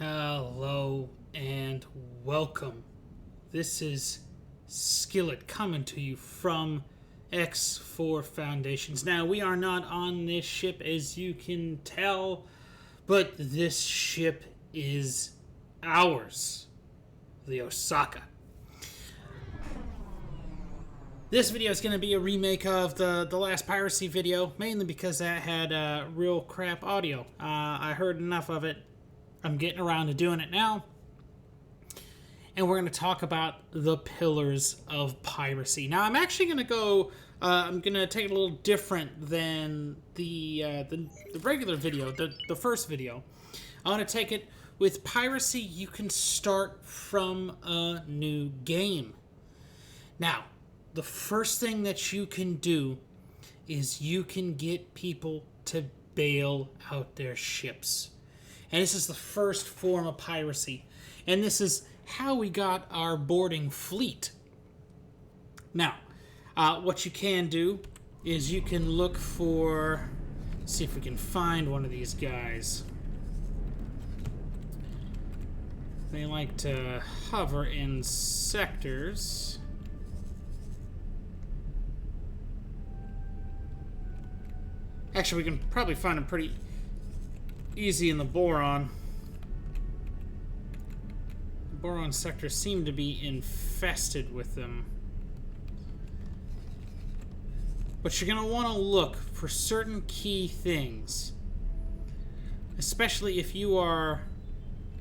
Hello and welcome. This is Skillet coming to you from X4 Foundations. Now, we are not on this ship, as you can tell, but this ship is ours, the Osaka. This video is going to be a remake of the last piracy video, mainly because that had real crap audio. I heard enough of it. I'm getting around to doing it now. And we're going to talk about the Pillars of Piracy. Now, I'm actually going to go... I'm going to take it a little different than the regular video, the first video. I want to take it with piracy. You can start from a new game. Now, the first thing that you can do is you can get people to bail out their ships. And this is the first form of piracy. And this is how we got our boarding fleet. Now, what you can do is you can look for... Let's see if we can find one of these guys. They like to hover in sectors. Actually, we can probably find them pretty easy in the boron. The boron sectors seem to be infested with them. But you're going to want to look for certain key things. Especially if you are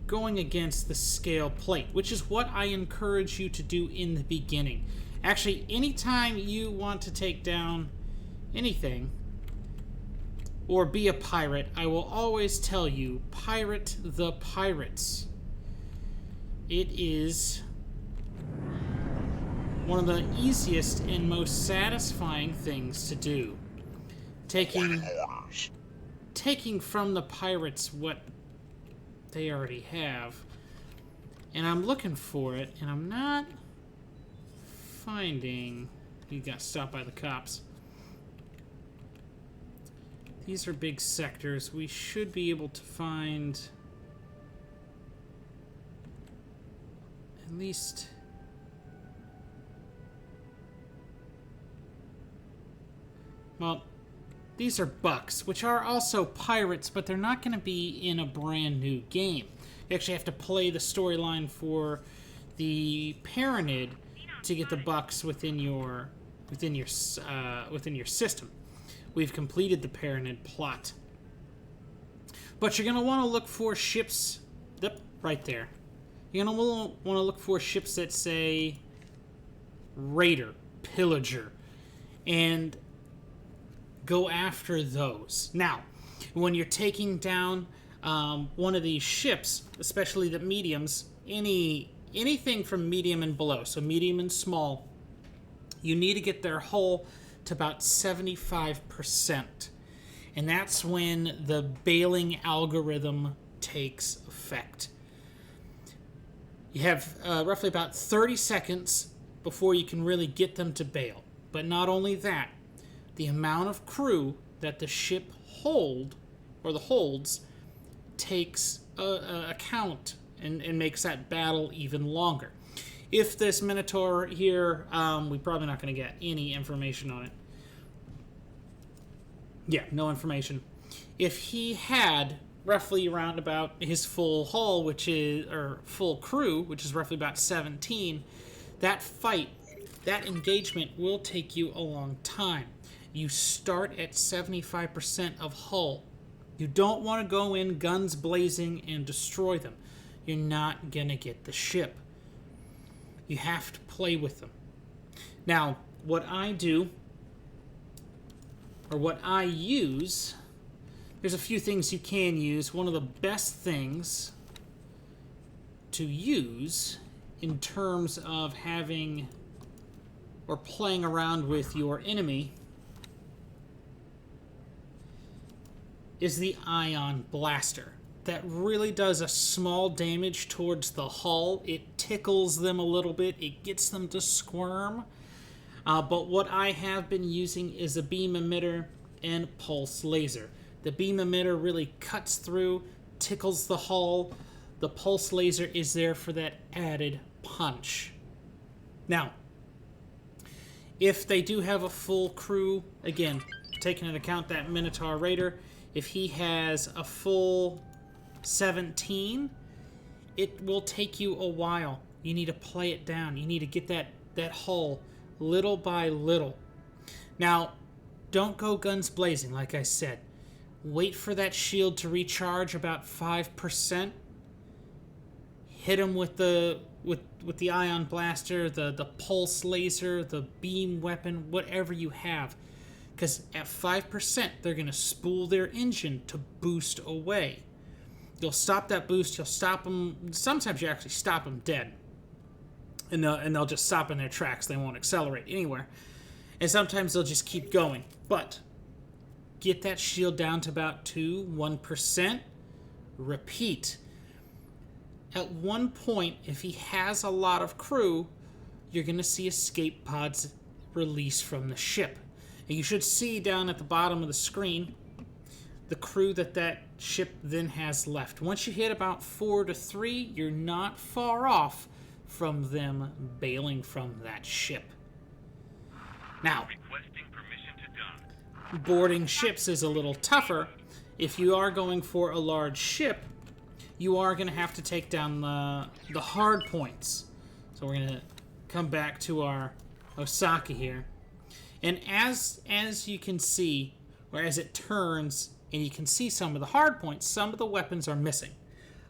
going against the scale plate, which is what I encourage you to do in the beginning. Actually, anytime you want to take down anything, or be a pirate, I will always tell you, pirate the pirates. It is one of the easiest and most satisfying things to do. Taking from the pirates what they already have. And I'm looking for it, and I'm not finding... He got stopped by the cops. These are big sectors. We should be able to find at least... Well, these are bucks, which are also pirates, but they're not going to be in a brand new game. You actually have to play the storyline for the Pyramid to get the bucks within your system. We've completed the Pyramid plot. But you're going to want to look for ships... Yep, right there. You're going to want to look for ships that say Raider, Pillager, and go after those. Now, when you're taking down one of these ships, especially the mediums, anything from medium and below, so medium and small, you need to get their hull to about 75%. And that's when the bailing algorithm takes effect. You have roughly about 30 seconds before you can really get them to bail. But not only that, the amount of crew that the ship holds takes account and makes that battle even longer. If this Minotaur here, we're probably not going to get any information on it. Yeah, no information. If he had roughly around about his full hull, or full crew, which is roughly about 17, that engagement will take you a long time. You start at 75% of hull. You don't want to go in guns blazing and destroy them. You're not going to get the ship. You have to play with them. Now, what I do, or what I use, there's a few things you can use. One of the best things to use in terms of having or playing around with your enemy is the ion blaster. That really does a small damage towards the hull. It tickles them a little bit. It gets them to squirm. But what I have been using is a beam emitter and pulse laser. The beam emitter really cuts through, tickles the hull. The pulse laser is there for that added punch. Now, if they do have a full crew, again, taking into account that Minotaur Raider, if he has a full 17, it will take you a while. You need to play it down. You need to get that hull little by little. Now, don't go guns blazing, like I said. Wait for that shield to recharge about 5%. Hit him with the ion blaster, the pulse laser, the beam weapon, whatever you have. Because at 5%, they're going to spool their engine to boost away. You'll stop that boost, you'll stop them. Sometimes you actually stop them dead. And they'll just stop in their tracks. They won't accelerate anywhere. And sometimes they'll just keep going. But get that shield down to about 1%. Repeat. At one point, if he has a lot of crew, you're going to see escape pods release from the ship. And you should see down at the bottom of the screen the crew that ship then has left. Once you hit about 4 to 3, you're not far off from them bailing from that ship. Now, Requesting permission to dock. boarding ships is a little tougher. If you are going for a large ship, you are going to have to take down the hard points. So we're going to come back to our Osaka here. And as you can see, or as it turns, and you can see some of the hard points, some of the weapons are missing.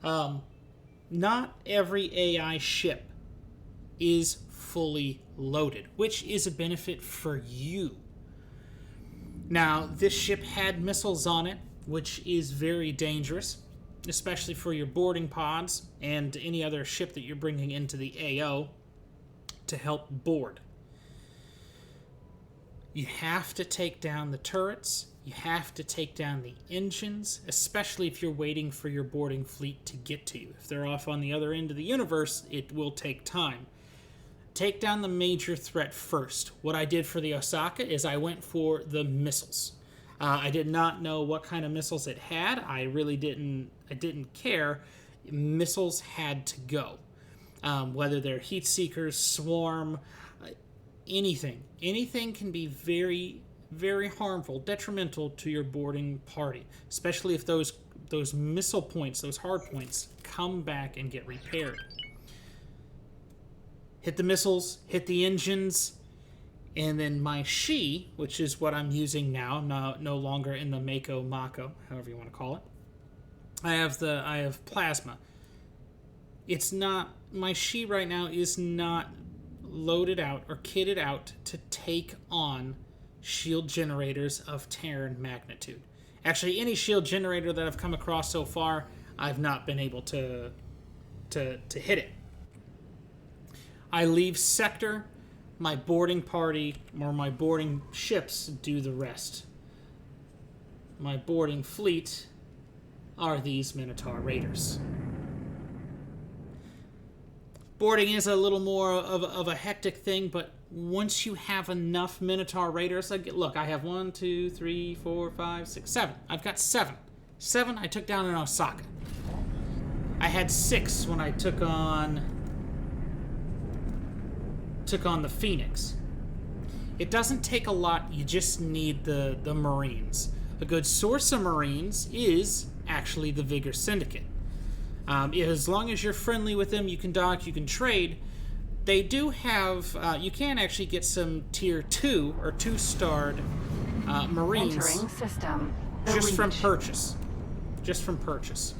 Not every AI ship is fully loaded, which is a benefit for you. Now, this ship had missiles on it, which is very dangerous, especially for your boarding pods and any other ship that you're bringing into the AO to help board. You have to take down the turrets. You have to take down the engines, especially if you're waiting for your boarding fleet to get to you. If they're off on the other end of the universe, it will take time. Take down the major threat first. What I did for the Osaka is I went for the missiles. I did not know what kind of missiles it had. I didn't care. Missiles had to go. Whether they're heat seekers, swarm, anything. Anything can be very, very harmful, detrimental to your boarding party, especially if those missile points, those hard points, come back and get repaired. Hit the missiles, hit the engines, and then my Shi, which is what I'm using now, no longer in the Mako, however you want to call it. I have plasma. It's not, my Shi right now is not loaded out or kitted out to take on shield generators of Terran magnitude. Actually, any shield generator that I've come across so far, I've not been able to hit it. I leave sector, my boarding party, or my boarding ships do the rest. My boarding fleet are these Minotaur Raiders. Boarding is a little more of a hectic thing, but once you have enough Minotaur Raiders, look, I have 1, 2, 3, 4, 5, 6, 7. I've got 7. 7 I took down in Osaka. I had 6 when I took on the Phoenix. It doesn't take a lot, you just need the Marines. A good source of Marines is actually the Vigor Syndicate. As long as you're friendly with them, you can dock, you can trade. They do have, you can actually get some tier 2 or 2-starred Marines Entering system. just from purchase. Just from purchase.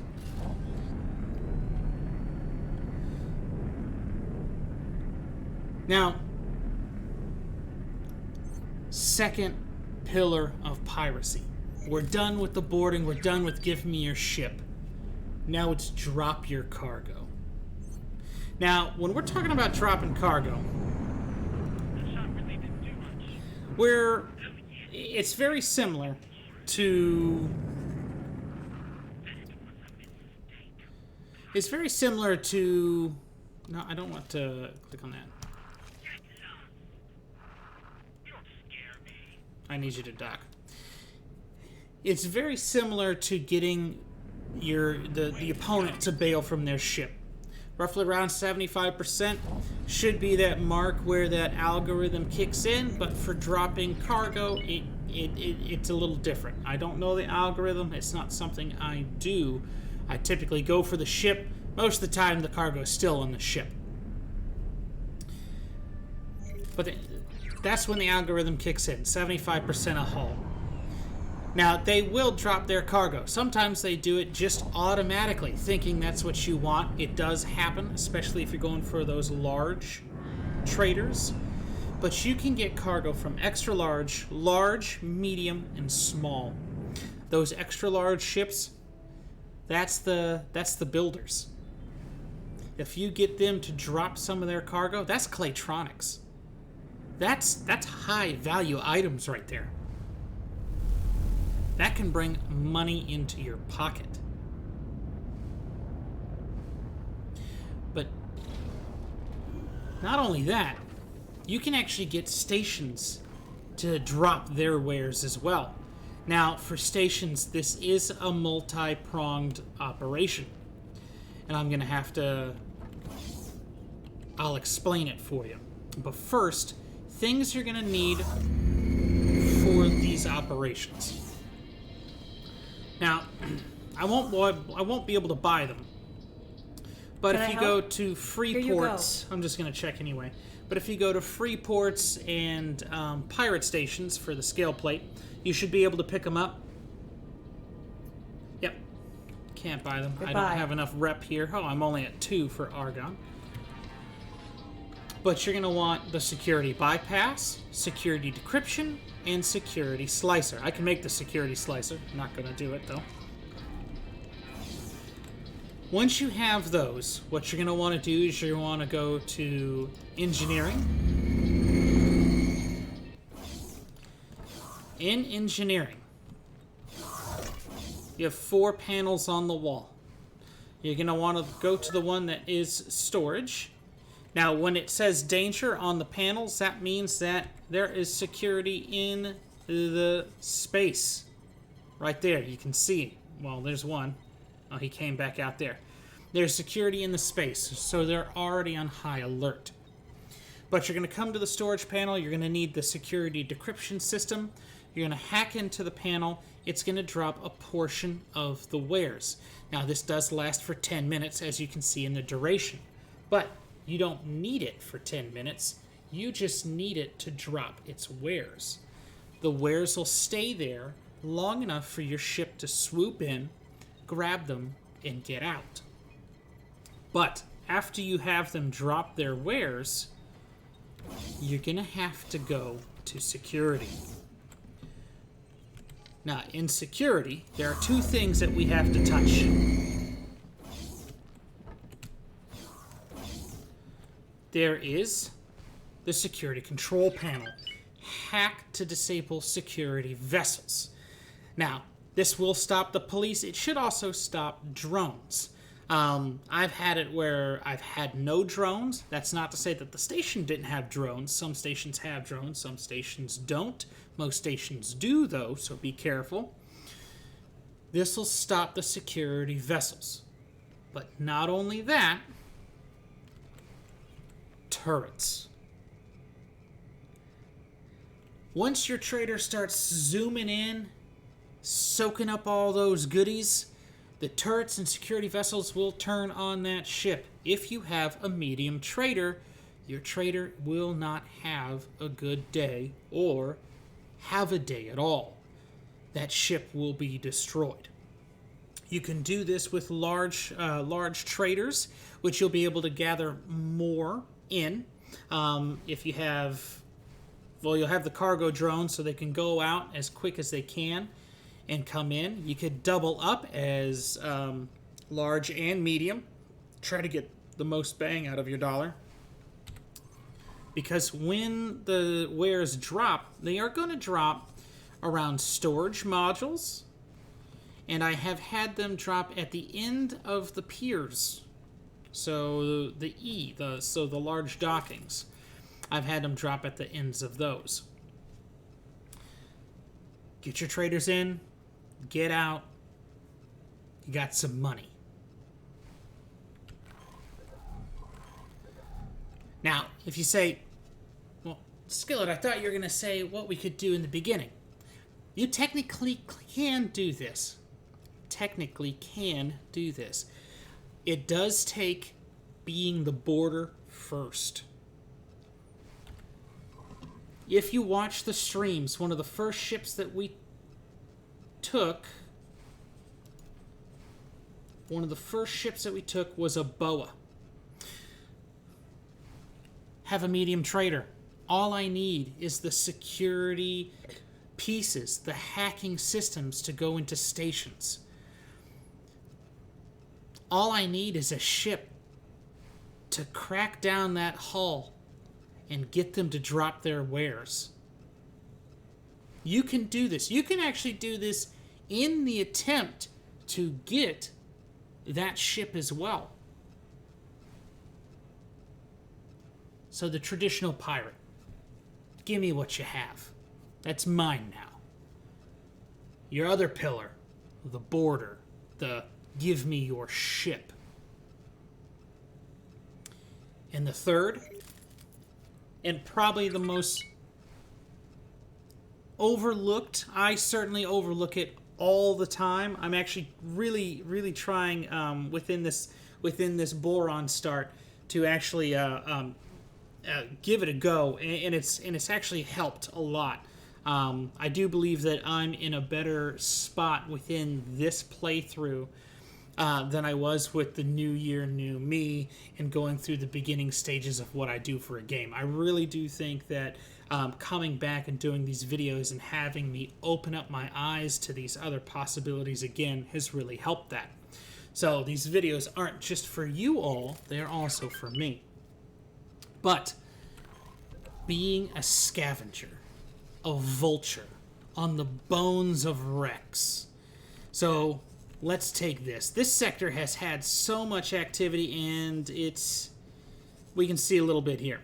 Now, second pillar of piracy. We're done with the boarding, we're done with give me your ship. Now it's drop your cargo. Now, when we're talking about dropping cargo, it's very similar to... It's very similar to... No, I don't want to click on that. I need you to dock. It's very similar to getting the opponent to bail from their ship. Roughly around 75% should be that mark where that algorithm kicks in, but for dropping cargo, it's a little different. I don't know the algorithm. It's not something I do. I typically go for the ship. Most of the time, the cargo is still on the ship. But that's when the algorithm kicks in, 75% a hull. Now, they will drop their cargo. Sometimes they do it just automatically, thinking that's what you want. It does happen, especially if you're going for those large traders. But you can get cargo from extra large, large, medium, and small. Those extra large ships, that's the builders. If you get them to drop some of their cargo, that's Claytronics. That's high value items right there. That can bring money into your pocket. But not only that, you can actually get stations to drop their wares as well. Now, for stations, this is a multi-pronged operation. And I'm going to have to... I'll explain it for you. But first, things you're going to need for these operations. Now, I won't be able to buy them. But if you go to free ports, I'm just going to check anyway. But if you go to free ports and pirate stations for the scale plate, you should be able to pick them up. Yep. Can't buy them. I don't have enough rep here. Oh, I'm only at 2 for Argon. But you're going to want the security bypass, security decryption, and security slicer. I can make the security slicer. I'm not going to do it, though. Once you have those, what you're going to want to do is you want to go to engineering. In engineering, you have 4 panels on the wall. You're going to want to go to the one that is storage. Now, when it says danger on the panels, that means that there is security in the space. Right there, you can see. Well, there's one. Oh, he came back out there. There's security in the space, so they're already on high alert. But you're going to come to the storage panel. You're going to need the security decryption system. You're going to hack into the panel. It's going to drop a portion of the wares. Now, this does last for 10 minutes, as you can see in the duration. But you don't need it for 10 minutes. You just need it to drop its wares. The wares will stay there long enough for your ship to swoop in, grab them, and get out. But after you have them drop their wares, you're going to have to go to security. Now, in security, there are 2 things that we have to touch. There is the security control panel. Hack to disable security vessels. Now, this will stop the police. It should also stop drones. I've had it where I've had no drones. That's not to say that the station didn't have drones. Some stations have drones, some stations don't. Most stations do, though, so be careful. This will stop the security vessels. But not only that, turrets. Once your trader starts zooming in, soaking up all those goodies, the turrets and security vessels will turn on that ship. If you have a medium trader, your trader will not have a good day or have a day at all. That ship will be destroyed. You can do this with large traders, which you'll be able to gather more in. If you have, well, you'll have the cargo drones so they can go out as quick as they can and come in. You could double up as large and medium. Try to get the most bang out of your dollar. Because when the wares drop, they are going to drop around storage modules. And I have had them drop at the end of the piers. So the large dockings. I've had them drop at the ends of those. Get your traders in, get out, You got some money. Now, if you say, well, Skillet, I thought you were going to say what we could do in the beginning. You technically can do this. Technically can do this. It does take being the border first. If you watch the streams, one of the first ships that we took, was a boa. Have a medium trader. All I need is the security pieces, the hacking systems to go into stations. All I need is a ship to crack down that hull and get them to drop their wares. You can do this. You can actually do this in the attempt to get that ship as well. So the traditional pirate, give me what you have. That's mine now. Your other pillar, the border, the give me your ship. And the third, and probably the most overlooked, I certainly overlook it all the time. I'm actually really trying within this boron start to actually give it a go, and it's actually helped a lot. I do believe that I'm in a better spot within this playthrough than I was with the New Year, New Me, and going through the beginning stages of what I do for a game. I really do think that coming back and doing these videos and having me open up my eyes to these other possibilities again has really helped that. So these videos aren't just for you all, they're also for me. But being a scavenger, a vulture, on the bones of wrecks. So let's take this. This sector has had so much activity, and we can see a little bit here.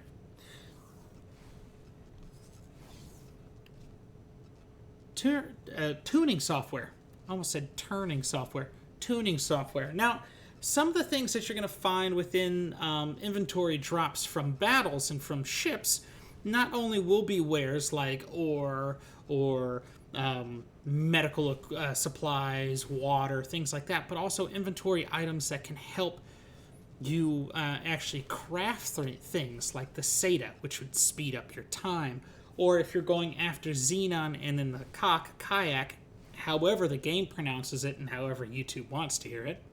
Tuning software. I almost said turning software. Tuning software. Now, some of the things that you're going to find within inventory drops from battles and from ships not only will be wares like ore or medical supplies, water, things like that, but also inventory items that can help you actually craft things like the Seda, which would speed up your time. Or if you're going after Xenon and then the kayak, however the game pronounces it and however YouTube wants to hear it,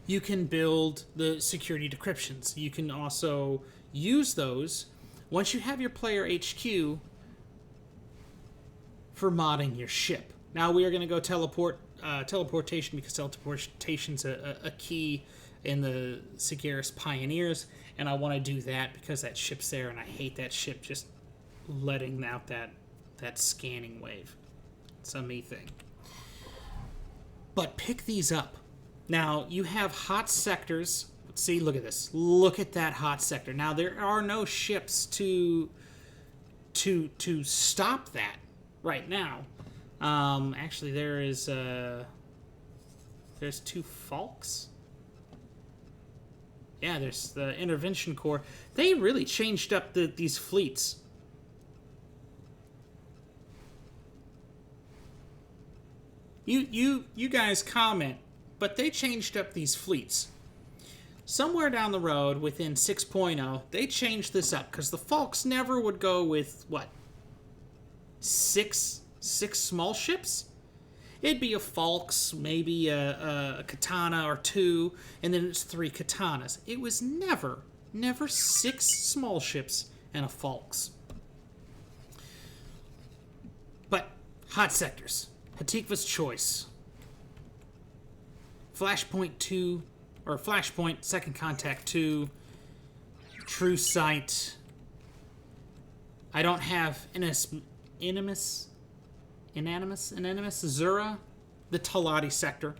you can build the security decryptions. You can also use those once you have your player HQ for modding your ship. Now we are going to go teleportation, because teleportation's a key in the Sagaris Pioneers, and I want to do that because that ship's there, and I hate that ship just letting out that scanning wave. It's a me thing. But pick these up. Now, you have hot sectors. See, look at this. Look at that hot sector. Now, there are no ships to stop that right now. Actually, there's 2 Falks. Yeah, there's the Intervention Corps. They really changed up these fleets. You guys comment, but they changed up these fleets. Somewhere down the road, within 6.0, they changed this up, because the Falks never would go with, what, 6 small ships? It'd be a Falks, maybe a katana or 2, and then it's 3 katanas. It was never 6 small ships and a Falks. But, hot sectors. Hatikva's Choice. Flashpoint 2, or Flashpoint, Second Contact 2, True Sight. I don't have Inanimous Zura, the Talati sector.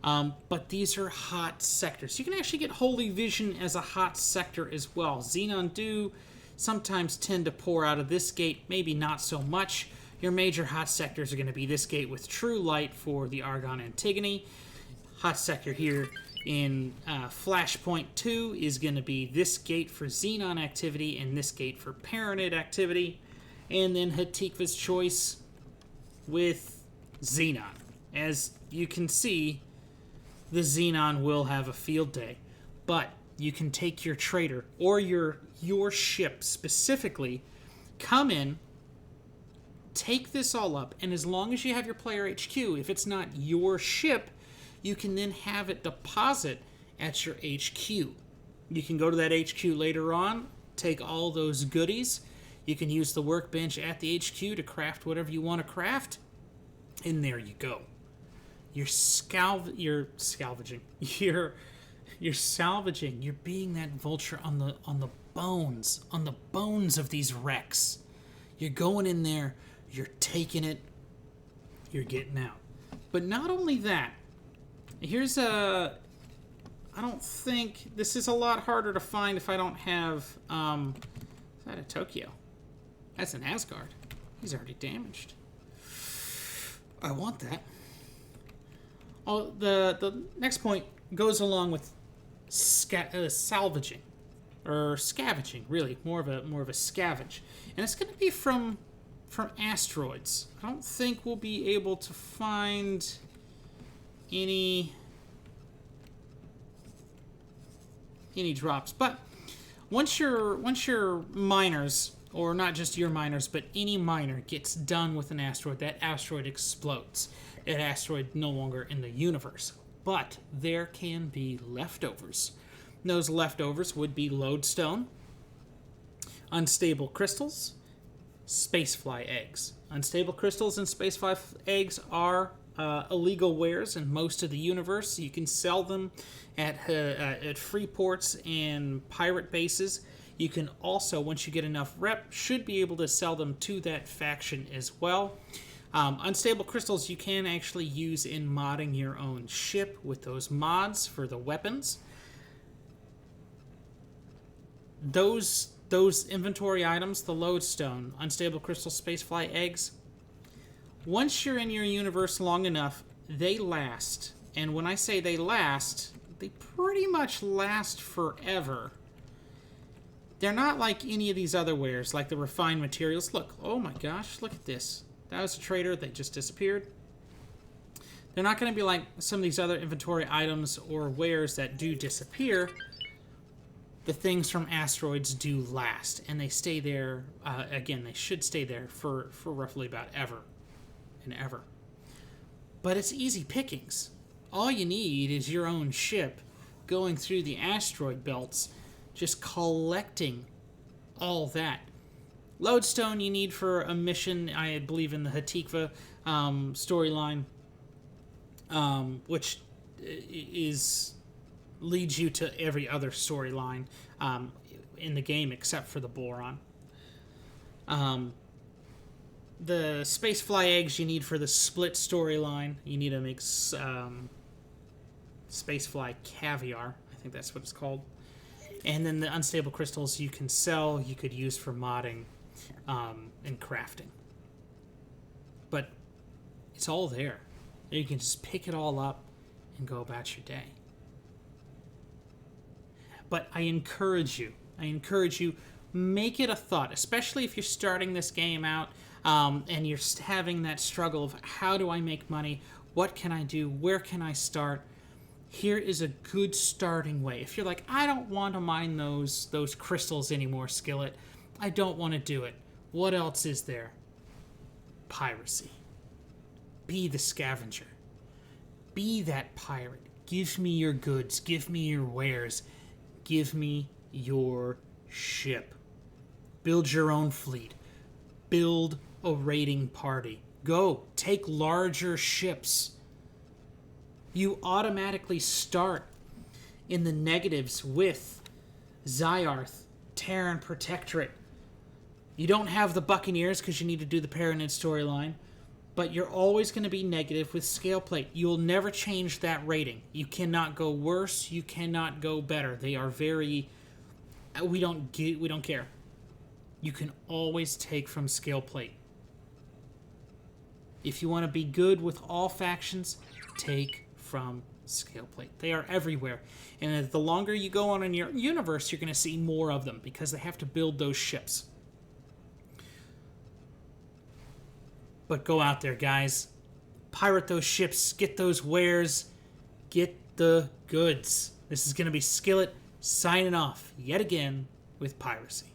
But these are hot sectors. You can actually get Holy Vision as a hot sector as well. Xenon do sometimes tend to pour out of this gate, maybe not so much. Your major hot sectors are going to be this gate with true light for the Argon Antigone. Hot sector here in Flashpoint 2 is going to be this gate for Xenon activity and this gate for Paranid activity. And then Hatikva's choice with Xenon. As you can see, the Xenon will have a field day. But you can take your trader or your ship specifically, come in, take this all up, and as long as you have your player HQ, if it's not your ship, you can then have it deposit at your HQ. You can go to that HQ later on, take all those goodies. You can use the workbench at the HQ to craft whatever you want to craft, and there you go. You're salvaging. You're salvaging. You're being that vulture on the bones of these wrecks. You're going in there. You're taking it. You're getting out. But not only that. Here's I don't think this is a lot harder to find if I don't have. Is that a Tokyo? That's an Asgard. He's already damaged. I want that. Oh, the next point goes along with salvaging or scavenging. Really, more of a scavenge, and it's going to be from asteroids. I don't think we'll be able to find any drops, but once your miners, or not just your miners, but any miner gets done with an asteroid, that asteroid explodes. That asteroid no longer in the universe, but there can be leftovers. Those leftovers would be lodestone, unstable crystals, spacefly eggs. Unstable crystals and spacefly eggs are illegal wares in most of the universe. You can sell them at free ports and pirate bases. You can also, once you get enough rep, should be able to sell them to that faction as well. Unstable crystals you can actually use in modding your own ship with those mods for the weapons. Those inventory items, the lodestone, unstable crystal, spacefly eggs, once you're in your universe long enough, they last. And when I say they last, they pretty much last forever. They're not like any of these other wares, like the refined materials. Look, oh my gosh, look at this. That was a trader that just disappeared. They're not going to be like some of these other inventory items or wares that do disappear. The things from asteroids do last, and they stay there. Again, they should stay there for roughly about ever and ever. But it's easy pickings. All you need is your own ship going through the asteroid belts, just collecting all that. Lodestone you need for a mission, I believe, in the Hatikva storyline, which leads you to every other storyline in the game except for the boron. The spacefly eggs you need for the split storyline. You need to make spacefly caviar. I think that's what it's called. And then the unstable crystals you can sell, you could use for modding and crafting. But it's all there. You can just pick it all up and go about your day. But I encourage you, make it a thought, especially if you're starting this game out and you're having that struggle of how do I make money? What can I do? Where can I start? Here is a good starting way. If you're like, I don't want to mine those crystals anymore, Skillet. I don't want to do it. What else is there? Piracy. Be the scavenger. Be that pirate. Give me your goods. Give me your wares. Give me your ship. Build your own fleet. Build a raiding party. Go. Take larger ships. You automatically start in the negatives with Zyarth, Terran Protectorate. You don't have the Buccaneers because you need to do the Paranid storyline, but you're always going to be negative with scale plate. You'll never change that rating. You cannot go worse. You cannot go better. They are very... We don't care. You can always take from scale plate. If you want to be good with all factions, take from Scaleplate. They are everywhere. And the longer you go on in your universe, you're going to see more of them because they have to build those ships. But go out there, guys. Pirate those ships. Get those wares. Get the goods. This is going to be Skillet signing off yet again with piracy.